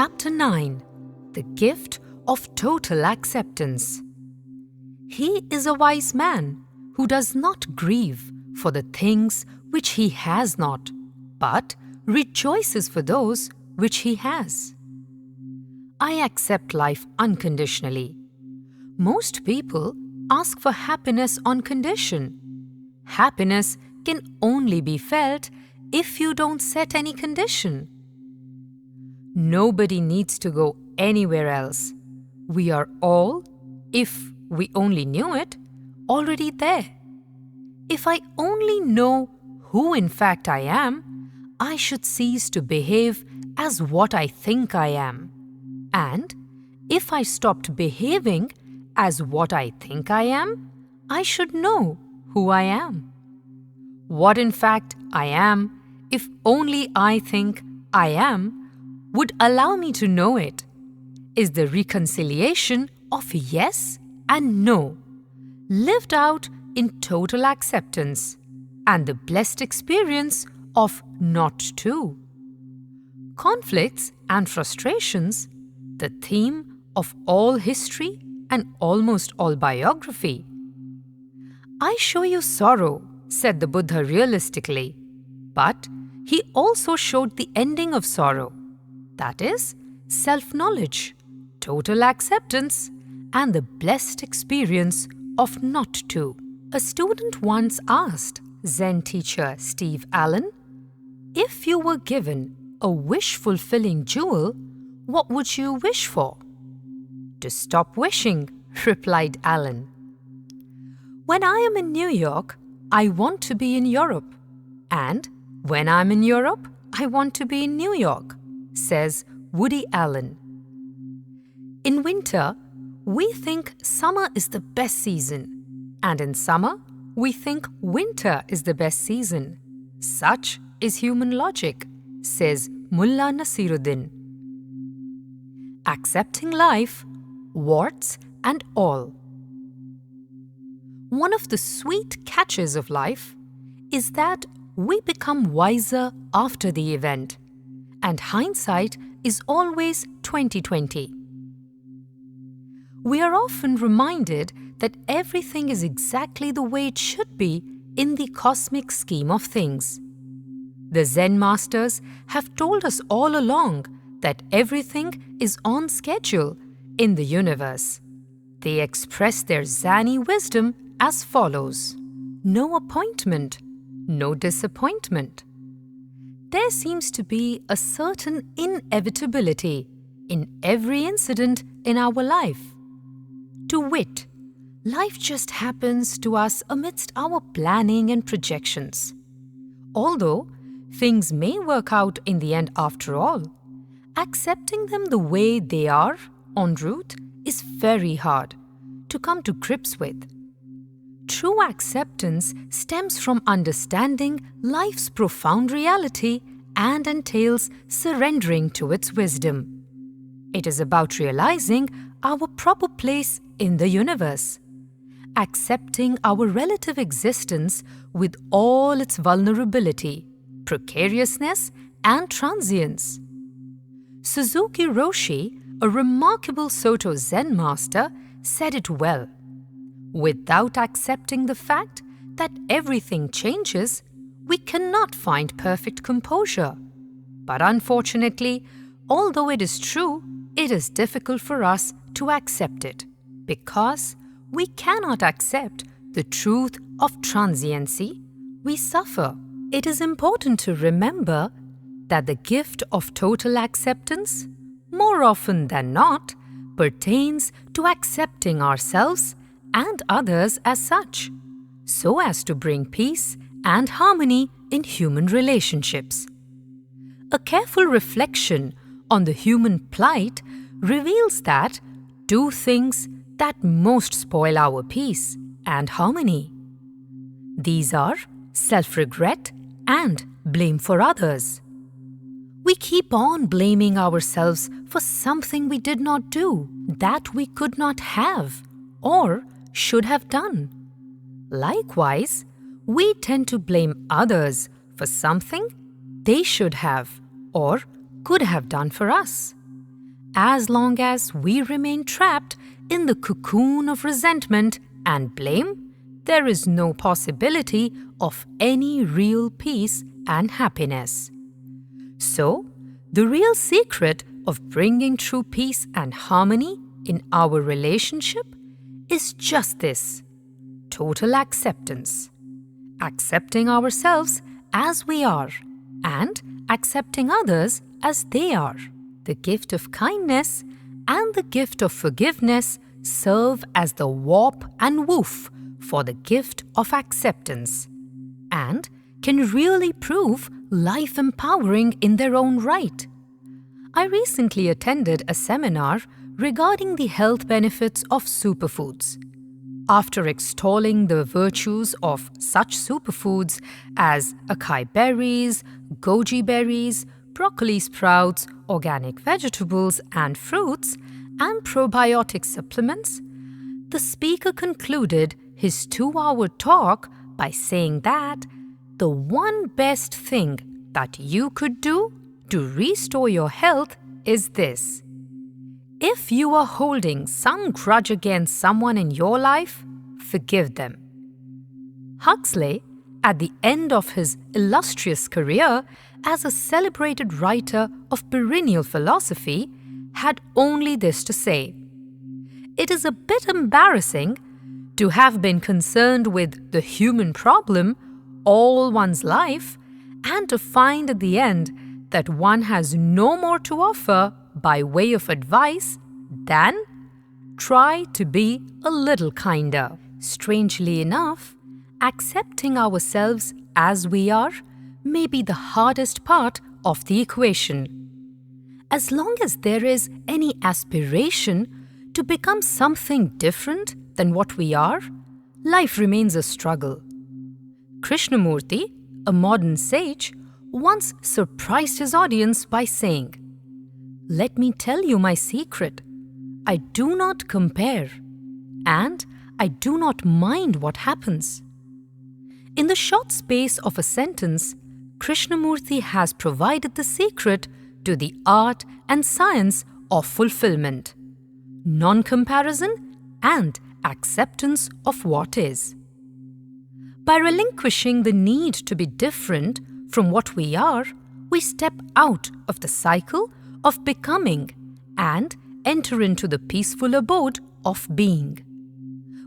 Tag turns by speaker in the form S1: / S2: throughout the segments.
S1: Chapter 9. The Gift of Total Acceptance. He is a wise man who does not grieve for the things which he has not, but rejoices for those which he has. I accept life unconditionally. Most people ask for happiness on condition. Happiness can only be felt if you don't set any condition. Nobody needs to go anywhere else. We are all, if we only knew it, already there. If I only know who in fact I am, I should cease to behave as what I think I am. And if I stopped behaving as what I think I am, I should know who I am. What in fact I am, if only I think I am, would allow me to know it, is the reconciliation of yes and no, lived out in total acceptance, and the blessed experience of not to. Conflicts and frustrations, the theme of all history and almost all biography. I show you sorrow, said the Buddha realistically, but he also showed the ending of sorrow. That is, self-knowledge, total acceptance, and the blessed experience of not to. A student once asked Zen teacher Steve Allen, if you were given a wish-fulfilling jewel, what would you wish for? To stop wishing, replied Allen. When I am in New York, I want to be in Europe. And when I'm in Europe, I want to be in New York, says Woody Allen. In winter, we think summer is the best season, and in summer, we think winter is the best season. Such is human logic, says Mullah Nasiruddin. Accepting life, warts and all. One of the sweet catches of life is that we become wiser after the event, and hindsight is always 20/20. We are often reminded that everything is exactly the way it should be in the cosmic scheme of things. The Zen masters have told us all along that everything is on schedule in the universe. They express their zany wisdom as follows: no appointment, no disappointment. There seems to be a certain inevitability in every incident in our life. To wit, life just happens to us amidst our planning and projections. Although things may work out in the end after all, accepting them the way they are en route is very hard to come to grips with. True acceptance stems from understanding life's profound reality and entails surrendering to its wisdom. It is about realizing our proper place in the universe, accepting our relative existence with all its vulnerability, precariousness, and transience. Suzuki Roshi, a remarkable Soto Zen master, said it well. Without accepting the fact that everything changes, we cannot find perfect composure. But unfortunately, although it is true, it is difficult for us to accept it, because we cannot accept the truth of transiency. We suffer. It is important to remember that the gift of total acceptance, more often than not, pertains to accepting ourselves and others as such, so as to bring peace and harmony in human relationships. A careful reflection on the human plight reveals that two things that most spoil our peace and harmony. These are self-regret and blame for others. We keep on blaming ourselves for something we did not do, that we could not have, or should have done. Likewise, we tend to blame others for something they should have or could have done for us. as long as we remain trapped in the cocoon of resentment and blame, there is no possibility of any real peace and happiness. So, the real secret of bringing true peace and harmony in our relationship is just this: total acceptance. Accepting ourselves as we are and accepting others as they are. The gift of kindness and the gift of forgiveness serve as the warp and woof for the gift of acceptance and can really prove life-empowering in their own right. I recently attended a seminar regarding the health benefits of superfoods. After extolling the virtues of such superfoods as acai berries, goji berries, broccoli sprouts, organic vegetables and fruits, and probiotic supplements, the speaker concluded his 2-hour talk by saying that the one best thing that you could do to restore your health is this: if you are holding some grudge against someone in your life, forgive them. Huxley, at the end of his illustrious career as a celebrated writer of perennial philosophy, had only this to say: it is a bit embarrassing to have been concerned with the human problem all one's life and to find at the end that one has no more to offer by way of advice than try to be a little kinder. Strangely enough, accepting ourselves as we are may be the hardest part of the equation. As long as there is any aspiration to become something different than what we are, life remains a struggle. Krishnamurti, a modern sage, once surprised his audience by saying, "Let me tell you my secret. I do not compare, and I do not mind what happens." In the short space of a sentence, Krishnamurti has provided the secret to the art and science of fulfillment, non-comparison and acceptance of what is. By relinquishing the need to be different from what we are, we step out of the cycle of becoming and enter into the peaceful abode of being,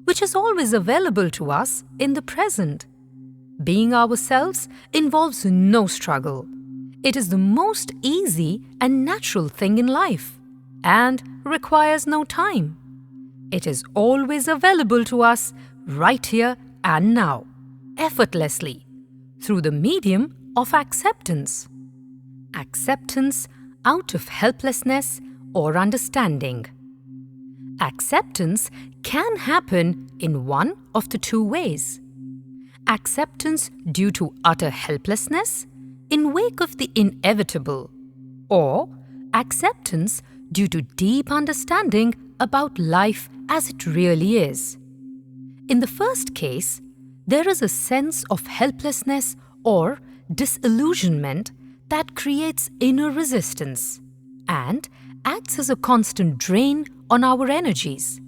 S1: which is always available to us in the present. Being ourselves involves no struggle. It is the most easy and natural thing in life and requires no time. It is always available to us right here and now, effortlessly, through the medium of acceptance. Acceptance out of helplessness or understanding. Acceptance can happen in one of the two ways: acceptance due to utter helplessness in wake of the inevitable, or acceptance due to deep understanding about life as it really is. In the first case, there is a sense of helplessness or disillusionment that creates inner resistance and acts as a constant drain on our energies.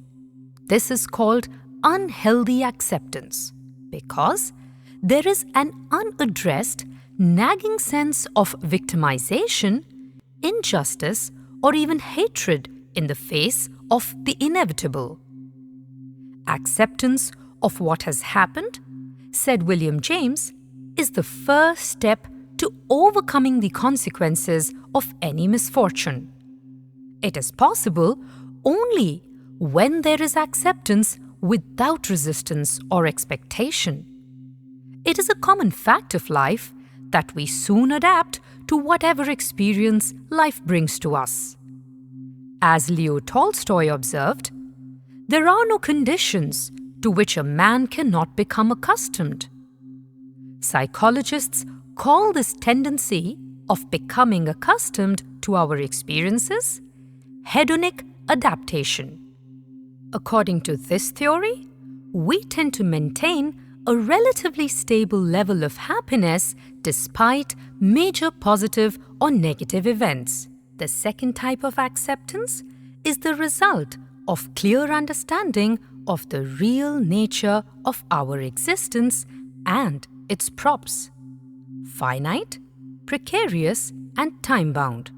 S1: This is called unhealthy acceptance because there is an unaddressed, nagging sense of victimization, injustice, or even hatred in the face of the inevitable. Acceptance of what has happened, said William James, is the first step to overcoming the consequences of any misfortune. It is possible only when there is acceptance without resistance or expectation. It is a common fact of life that we soon adapt to whatever experience life brings to us. As Leo Tolstoy observed, there are no conditions to which a man cannot become accustomed. Psychologists call this tendency of becoming accustomed to our experiences hedonic adaptation. According to this theory, we tend to maintain a relatively stable level of happiness despite major positive or negative events, the second type of acceptance is the result of clear understanding of the real nature of our existence and its props: finite, precarious, and time-bound.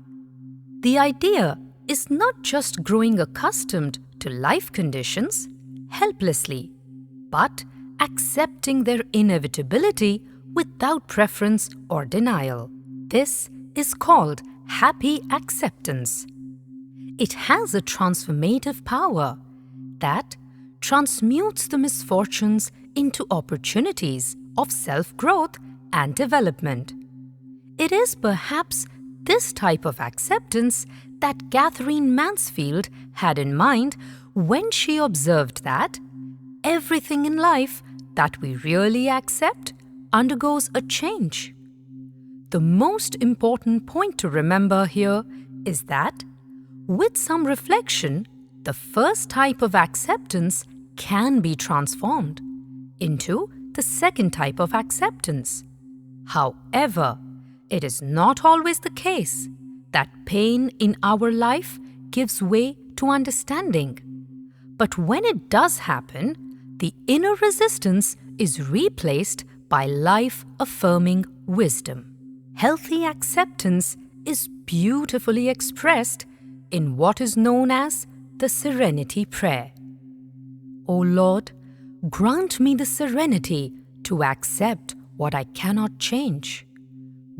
S1: The idea is not just growing accustomed to life conditions helplessly, but accepting their inevitability without preference or denial. This is called happy acceptance. It has a transformative power that transmutes the misfortunes into opportunities of self-growth and development. It is perhaps this type of acceptance that Catherine Mansfield had in mind when she observed that everything in life that we really accept undergoes a change. The most important point to remember here is that, with some reflection, the first type of acceptance can be transformed into the second type of acceptance. However, it is not always the case that pain in our life gives way to understanding. But when it does happen, the inner resistance is replaced by life-affirming wisdom. Healthy acceptance is beautifully expressed in what is known as the Serenity Prayer. O Lord, grant me the serenity to accept what I cannot change.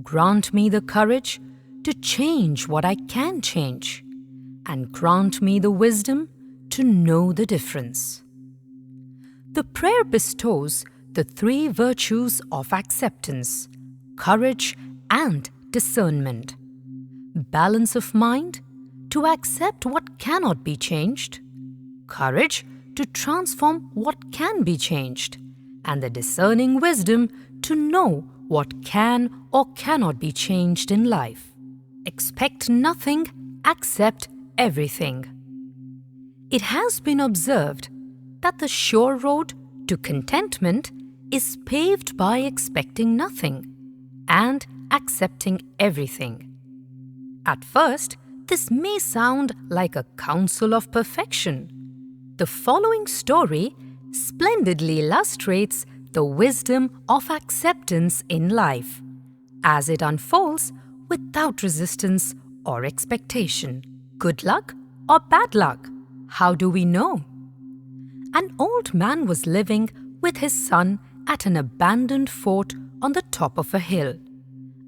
S1: Grant me the courage to change what I can change, and grant me the wisdom to know the difference. The prayer bestows the three virtues of acceptance: courage and discernment, balance of mind to accept what cannot be changed, courage to transform what can be changed, and the discerning wisdom to know what can or cannot be changed in life. Expect nothing, accept everything. It has been observed that the sure road to contentment is paved by expecting nothing and accepting everything. At first, this may sound like a counsel of perfection. The following story splendidly illustrates the wisdom of acceptance in life as it unfolds without resistance or expectation. Good luck or bad luck? How do we know? An old man was living with his son at an abandoned fort on the top of a hill,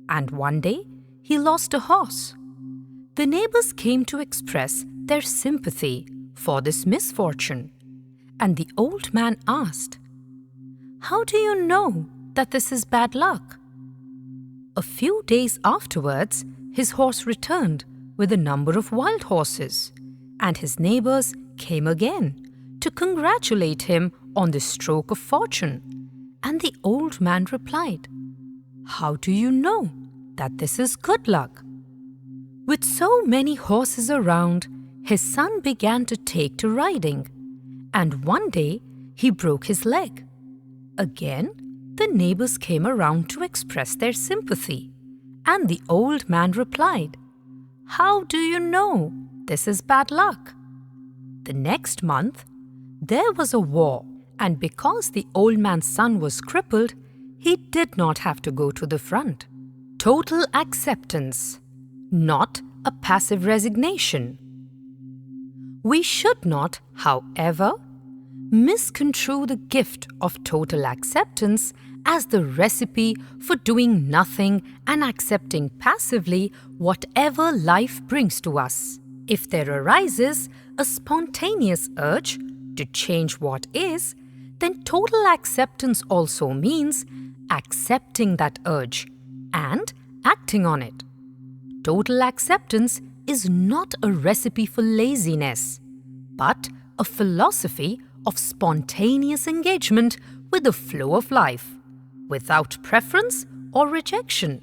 S1: and one day he lost a horse. The neighbors came to express their sympathy for this misfortune, and the old man asked, "How do you know that this is bad luck?" A few days afterwards, his horse returned with a number of wild horses, and his neighbors came again to congratulate him on this stroke of fortune. And the old man replied, "How do you know that this is good luck?" With so many horses around, his son began to take to riding, and one day he broke his leg. Again, the neighbors came around to express their sympathy, and the old man replied, "How do you know this is bad luck?" The next month, there was a war, and because the old man's son was crippled, he did not have to go to the front. Total acceptance, not a passive resignation. We should not, however, misconstrue the gift of total acceptance as the recipe for doing nothing and accepting passively whatever life brings to us. If there arises a spontaneous urge to change what is, then total acceptance also means accepting that urge and acting on it. Total acceptance is not a recipe for laziness, but a philosophy of spontaneous engagement with the flow of life, without preference or rejection.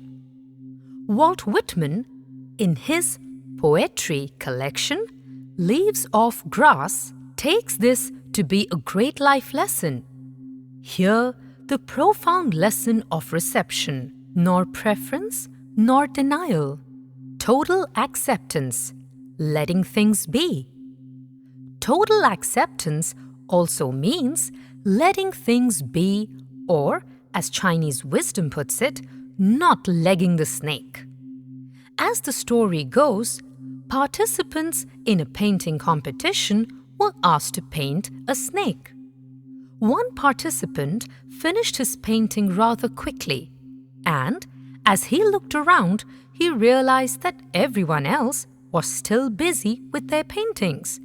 S1: Walt Whitman, in his poetry collection, Leaves of Grass, takes this to be a great life lesson. Here, the profound lesson of reception, nor preference nor denial. total acceptance, letting things be. Total acceptance also means letting things be, or, as Chinese wisdom puts it, not legging the snake. As the story goes, participants in a painting competition were asked to paint a snake. One participant finished his painting rather quickly, and as he looked around, he realized that everyone else was still busy with their paintings.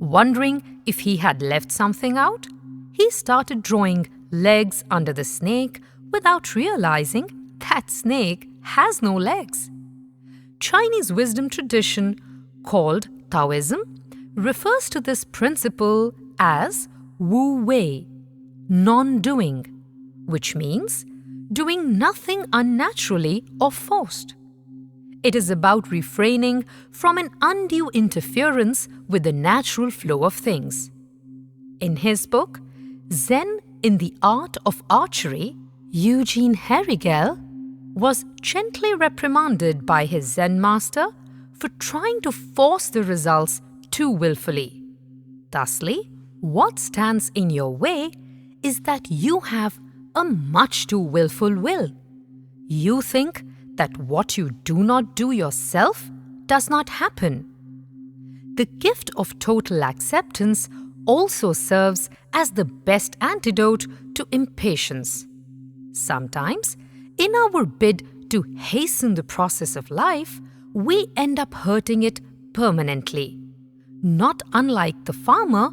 S1: Wondering if he had left something out, he started drawing legs under the snake without realizing that snake has no legs. Chinese wisdom tradition, called Taoism, refers to this principle as Wu Wei, non-doing, which means doing nothing unnaturally or forced. It is about refraining from an undue interference with the natural flow of things. In his book, Zen in the Art of Archery, Eugene Herrigel was gently reprimanded by his Zen master for trying to force the results too willfully. Thusly, what stands in your way is that you have a much too willful will. You think that what you do not do yourself does not happen. The gift of total acceptance also serves as the best antidote to impatience. Sometimes, in our bid to hasten the process of life, we end up hurting it permanently. Not unlike the farmer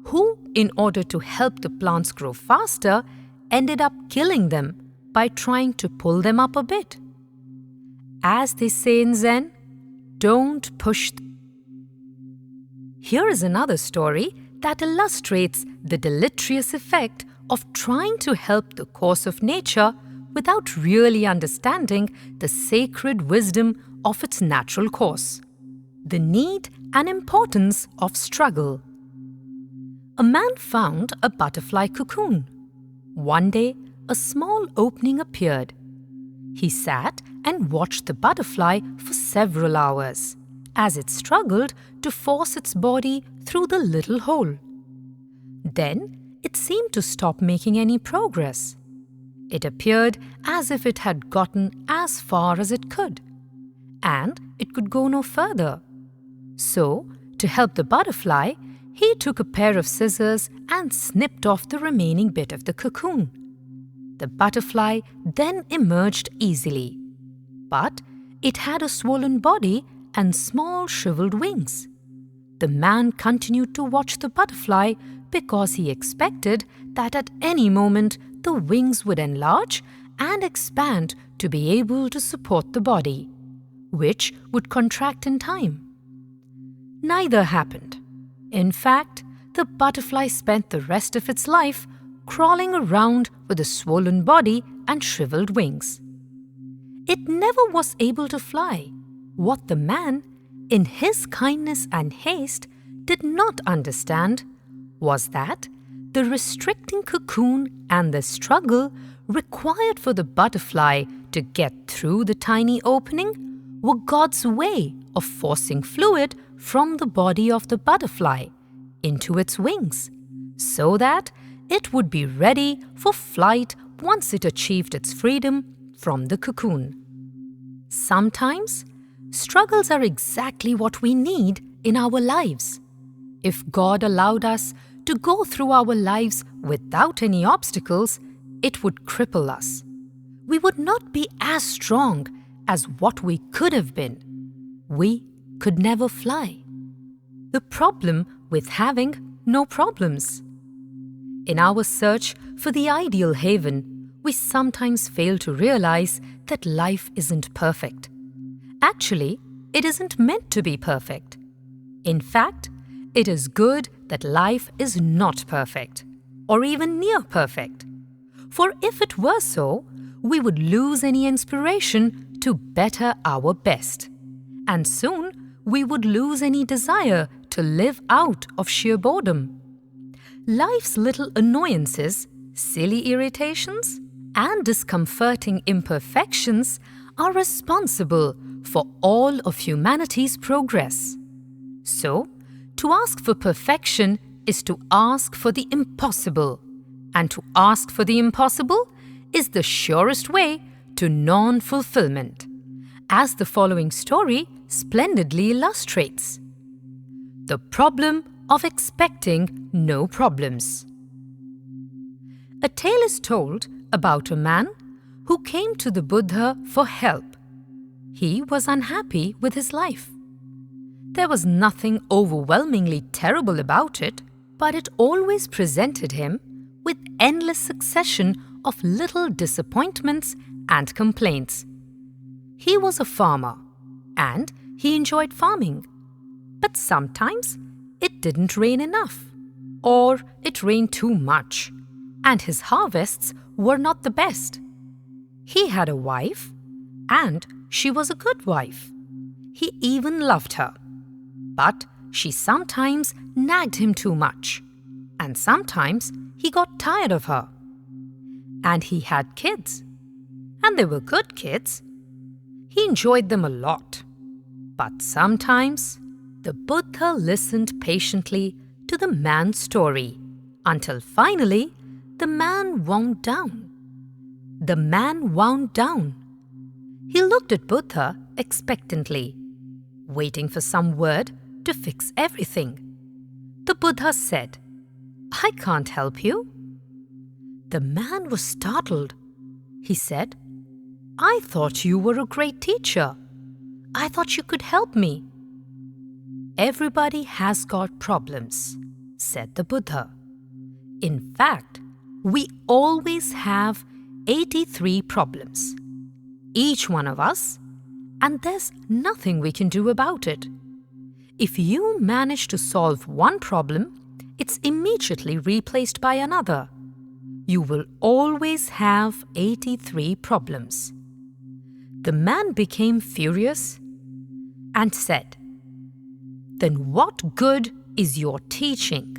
S1: who, in order to help the plants grow faster, ended up killing them by trying to pull them up a bit. As they say in Zen, don't push. Here is another story that illustrates the deleterious effect of trying to help the course of nature without really understanding the sacred wisdom of its natural course. The need and importance of struggle. A man found a butterfly cocoon. One day, a small opening appeared. He sat and watched the butterfly for several hours as it struggled to force its body through the little hole. Then, it seemed to stop making any progress. It appeared as if it had gotten as far as it could, and it could go no further. So, to help the butterfly, he took a pair of scissors and snipped off the remaining bit of the cocoon. The butterfly then emerged easily, but it had a swollen body and small shriveled wings. The man continued to watch the butterfly because he expected that at any moment the wings would enlarge and expand to be able to support the body, which would contract in time. Neither happened. In fact, the butterfly spent the rest of its life crawling around with a swollen body and shriveled wings. It never was able to fly. What the man, in his kindness and haste, did not understand was that the restricting cocoon and the struggle required for the butterfly to get through the tiny opening were God's way of forcing fluid from the body of the butterfly into its wings, so that it would be ready for flight once it achieved its freedom from the cocoon. Sometimes, struggles are exactly what we need in our lives. If God allowed us to go through our lives without any obstacles, it would cripple us. We would not be as strong as what we could have been. We could never fly. The problem with having no problems. In our search for the ideal haven, we sometimes fail to realize that life isn't perfect. Actually, it isn't meant to be perfect. In fact, it is good that life is not perfect, or even near perfect. For if it were so, we would lose any inspiration to better our best. And soon, we would lose any desire to live out of sheer boredom. Life's little annoyances, silly irritations, and discomforting imperfections are responsible for all of humanity's progress. So, to ask for perfection is to ask for the impossible, and to ask for the impossible is the surest way to non-fulfillment, as the following story splendidly illustrates. The problem of expecting no problems. A tale is told about a man who came to the Buddha for help. He was unhappy with his life. There was nothing overwhelmingly terrible about it, but it always presented him with endless succession of little disappointments and complaints. He was a farmer, and he enjoyed farming. But sometimes it didn't rain enough, or it rained too much, and his harvests were not the best. He had a wife, and she was a good wife. He even loved her. But she sometimes nagged him too much, and sometimes he got tired of her. And he had kids, and they were good kids. He enjoyed them a lot. But sometimes the Buddha listened patiently to the man's story until finally the man wound down. The man wound down. He looked at Buddha expectantly, waiting for some word to fix everything. The Buddha said, "I can't help you." The man was startled. He said, "I thought you were a great teacher. I thought you could help me." "Everybody has got problems," said the Buddha. "In fact, we always have 83 problems. Each one of us, and there's nothing we can do about it. If you manage to solve one problem, it's immediately replaced by another. You will always have 83 problems." The man became furious and said, "Then what good is your teaching?"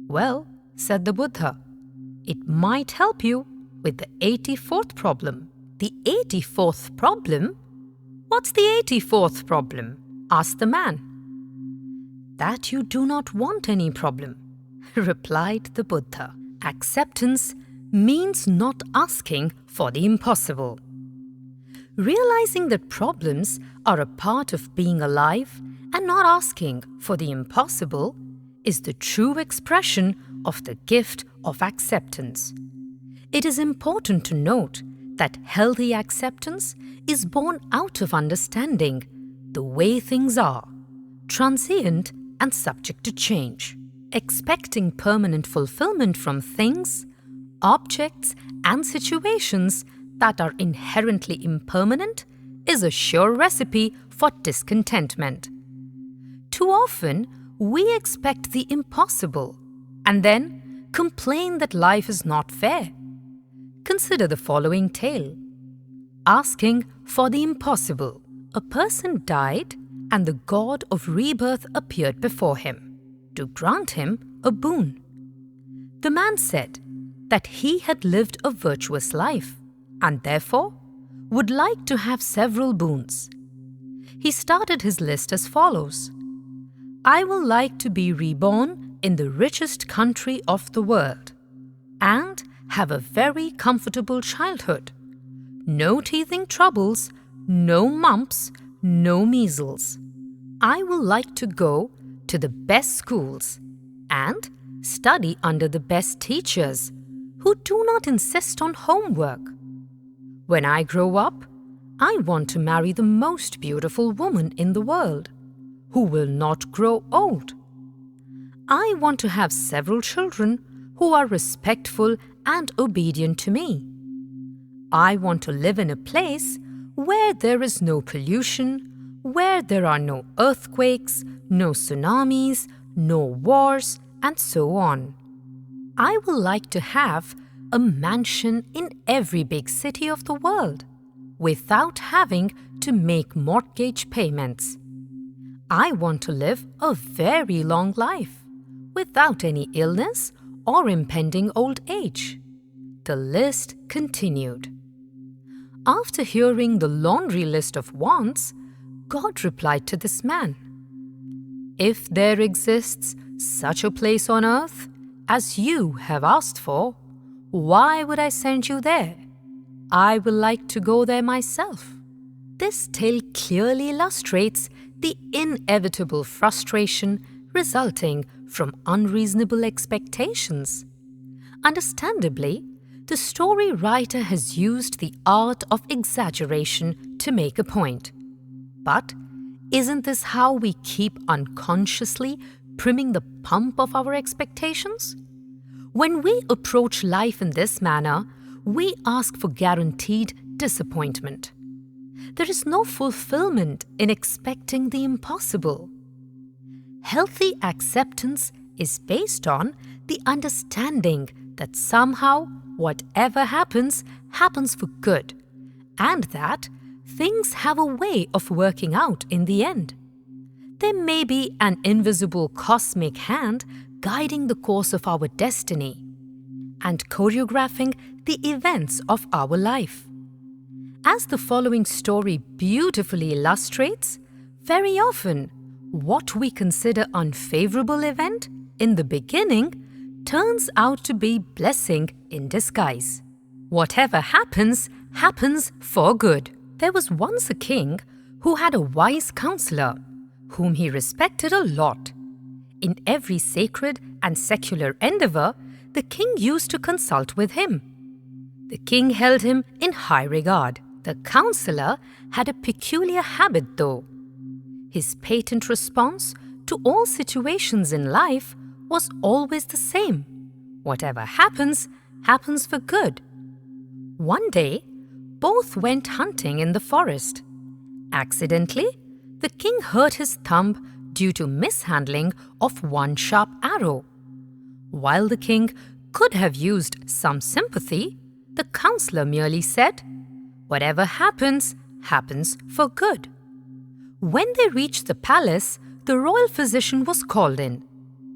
S1: "Well," said the Buddha, "it might help you with the 84th problem." "The 84th problem? What's the 84th problem?" asked the man. "That you do not want any problem," replied the Buddha. Acceptance means not asking for the impossible. Realizing that problems are a part of being alive and not asking for the impossible is the true expression of the gift of acceptance. It is important to note that healthy acceptance is born out of understanding the way things are, transient and subject to change. Expecting permanent fulfillment from things, objects, and situations that are inherently impermanent is a sure recipe for discontentment. Too often, we expect the impossible and then complain that life is not fair. Consider the following tale. Asking for the impossible. A person died and the god of rebirth appeared before him to grant him a boon. The man said that he had lived a virtuous life and therefore would like to have several boons. He started his list as follows. "I will like to be reborn in the richest country of the world and have a very comfortable childhood. No teething troubles, no mumps, no measles. I will like to go to the best schools and study under the best teachers who do not insist on homework. When I grow up, I want to marry the most beautiful woman in the world who will not grow old. I want to have several children who are respectful and obedient to me. I want to live in a place where there is no pollution, where there are no earthquakes, no tsunamis, no wars, and so on. I will like to have a mansion in every big city of the world without having to make mortgage payments. I want to live a very long life without any illness or impending old age." The list continued. After hearing the laundry list of wants, God replied to this man, "If there exists such a place on earth as you have asked for, why would I send you there? I will like to go there myself." This tale clearly illustrates the inevitable frustration resulting from unreasonable expectations. Understandably, the story writer has used the art of exaggeration to make a point. But isn't this how we keep unconsciously priming the pump of our expectations? When we approach life in this manner, we ask for guaranteed disappointment. There is no fulfillment in expecting the impossible. Healthy acceptance is based on the understanding that somehow whatever happens, happens for good, and that things have a way of working out in the end. There may be an invisible cosmic hand guiding the course of our destiny and choreographing the events of our life. As the following story beautifully illustrates, very often what we consider unfavorable event in the beginning turns out to be blessing in disguise. Whatever happens, happens for good. There was once a king who had a wise counselor whom he respected a lot. In every sacred and secular endeavor, the king used to consult with him. The king held him in high regard. The counselor had a peculiar habit though. His patent response to all situations in life was always the same. Whatever happens, happens for good. One day, both went hunting in the forest. Accidentally, the king hurt his thumb due to mishandling of one sharp arrow. While the king could have used some sympathy, the counselor merely said, "Whatever happens, happens for good." When they reached the palace, the royal physician was called in.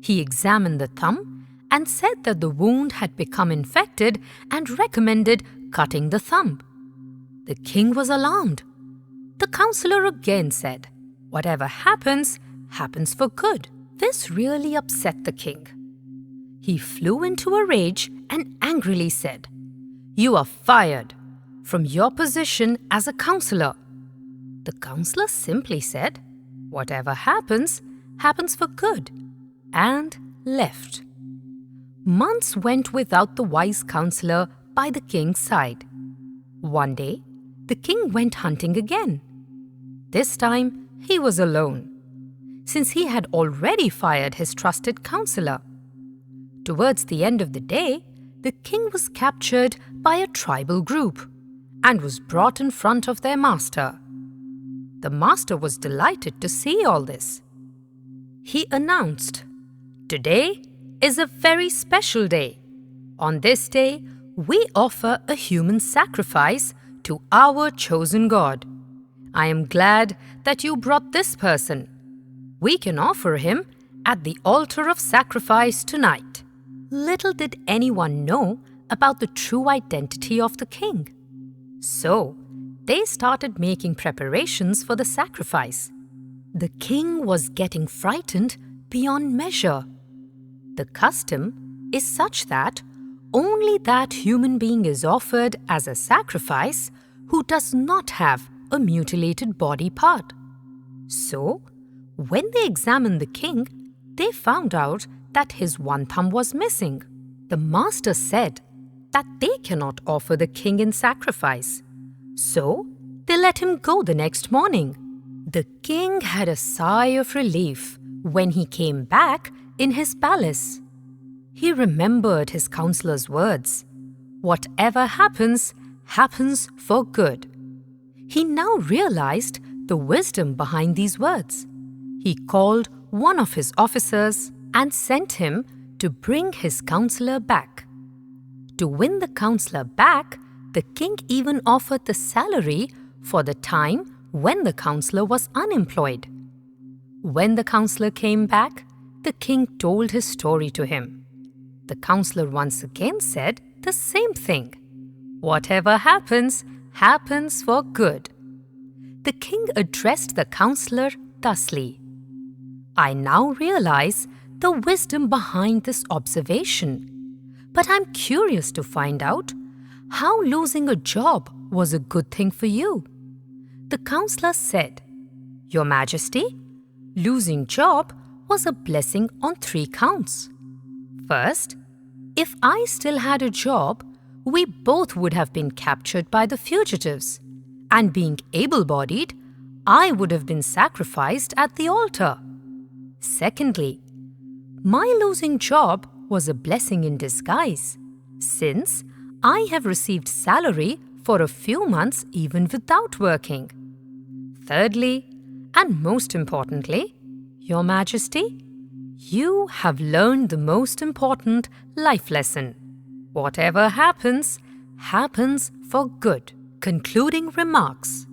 S1: He examined the thumb and said that the wound had become infected and recommended cutting the thumb. The king was alarmed. The counselor again said, "Whatever happens, happens for good." This really upset the king. He flew into a rage and angrily said, "You are fired from your position as a counselor." The counselor simply said, "Whatever happens, happens for good," and left. Months went without the wise counselor by the king's side. One day, the king went hunting again. This time, he was alone, since he had already fired his trusted counselor. Towards the end of the day, the king was captured by a tribal group and was brought in front of their master. The master was delighted to see all this. He announced, "Today is a very special day. On this day, we offer a human sacrifice to our chosen God. I am glad that you brought this person. We can offer him at the altar of sacrifice tonight." Little did anyone know about the true identity of the king. So, they started making preparations for the sacrifice. The king was getting frightened beyond measure. The custom is such that only that human being is offered as a sacrifice who does not have a mutilated body part. So, when they examined the king, they found out that his one thumb was missing. The master said that they cannot offer the king in sacrifice. So, they let him go the next morning. The king had a sigh of relief when he came back in his palace. He remembered his counselor's words, "Whatever happens, happens for good." He now realized the wisdom behind these words. He called one of his officers and sent him to bring his counselor back. To win the counselor back, the king even offered the salary for the time when the counselor was unemployed. When the counselor came back, the king told his story to him. The counselor once again said the same thing. "Whatever happens, happens for good. The king addressed the counselor thusly. I now realize the wisdom behind this observation, but I'm curious to find out how losing a job was a good thing for you. The counselor said, Your Majesty, losing job was a blessing on 3 counts. First, if I still had a job, we both would have been captured by the fugitives, and being able-bodied, I would have been sacrificed at the altar. Secondly, my losing job was a blessing in disguise, since I have received salary for a few months even without working. Thirdly, and most importantly, Your Majesty, you have learned the most important life lesson. Whatever happens, happens for good. Concluding remarks.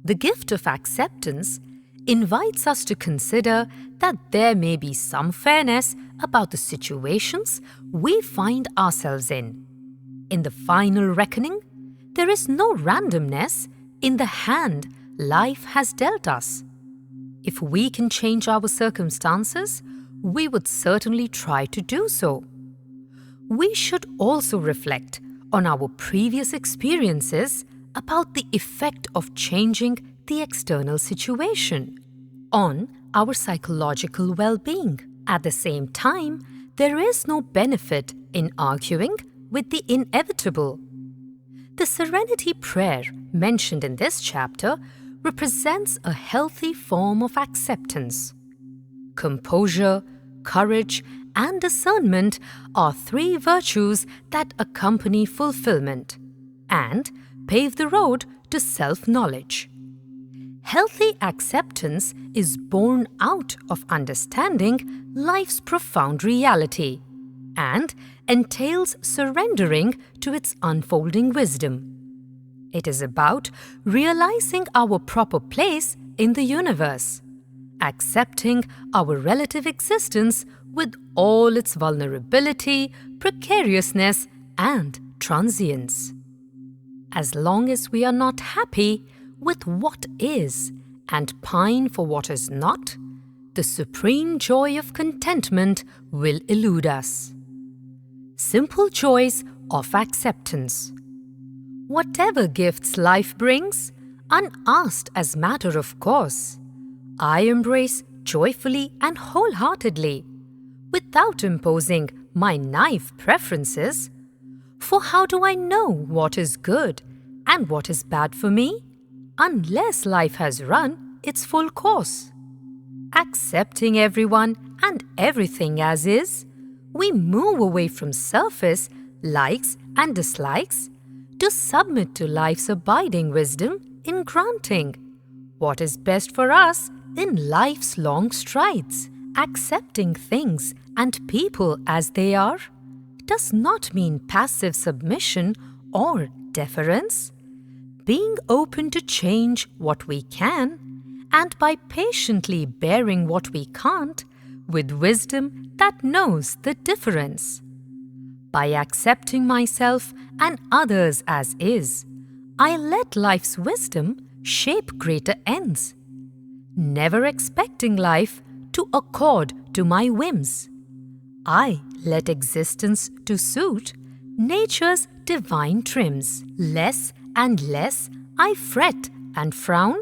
S1: The gift of acceptance invites us to consider that there may be some fairness about the situations we find ourselves in. In the final reckoning, there is no randomness in the hand life has dealt us. If we can change our circumstances, we would certainly try to do so. We should also reflect on our previous experiences about the effect of changing the external situation on our psychological well-being. At the same time, there is no benefit in arguing with the inevitable. The serenity prayer mentioned in this chapter represents a healthy form of acceptance. Composure, courage, and discernment are 3 virtues that accompany fulfillment and pave the road to self-knowledge. Healthy acceptance is born out of understanding life's profound reality and entails surrendering to its unfolding wisdom. It is about realizing our proper place in the universe, accepting our relative existence with all its vulnerability, precariousness, and transience. As long as we are not happy with what is and pine for what is not, the supreme joy of contentment will elude us. Simple joys of acceptance. Whatever gifts life brings, unasked as matter of course, I embrace joyfully and wholeheartedly, without imposing my naive preferences. For how do I know what is good and what is bad for me, unless life has run its full course? Accepting everyone and everything as is, we move away from surface likes and dislikes to submit to life's abiding wisdom in granting what is best for us in life's long strides. Accepting things and people as they are does not mean passive submission or deference. Being open to change what we can, and by patiently bearing what we can't, with wisdom that knows the difference. By accepting myself and others as is, I let life's wisdom shape greater ends, never expecting life to accord to my whims. I let existence to suit nature's divine trims. Less and less I fret and frown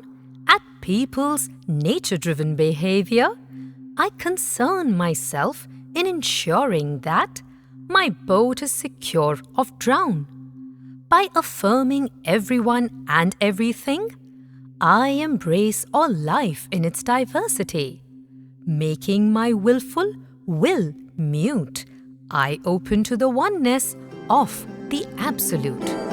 S1: at people's nature-driven behavior. I concern myself in ensuring that my boat is secure of drown. By affirming everyone and everything, I embrace all life in its diversity. Making my willful will mute, I open to the oneness of the Absolute.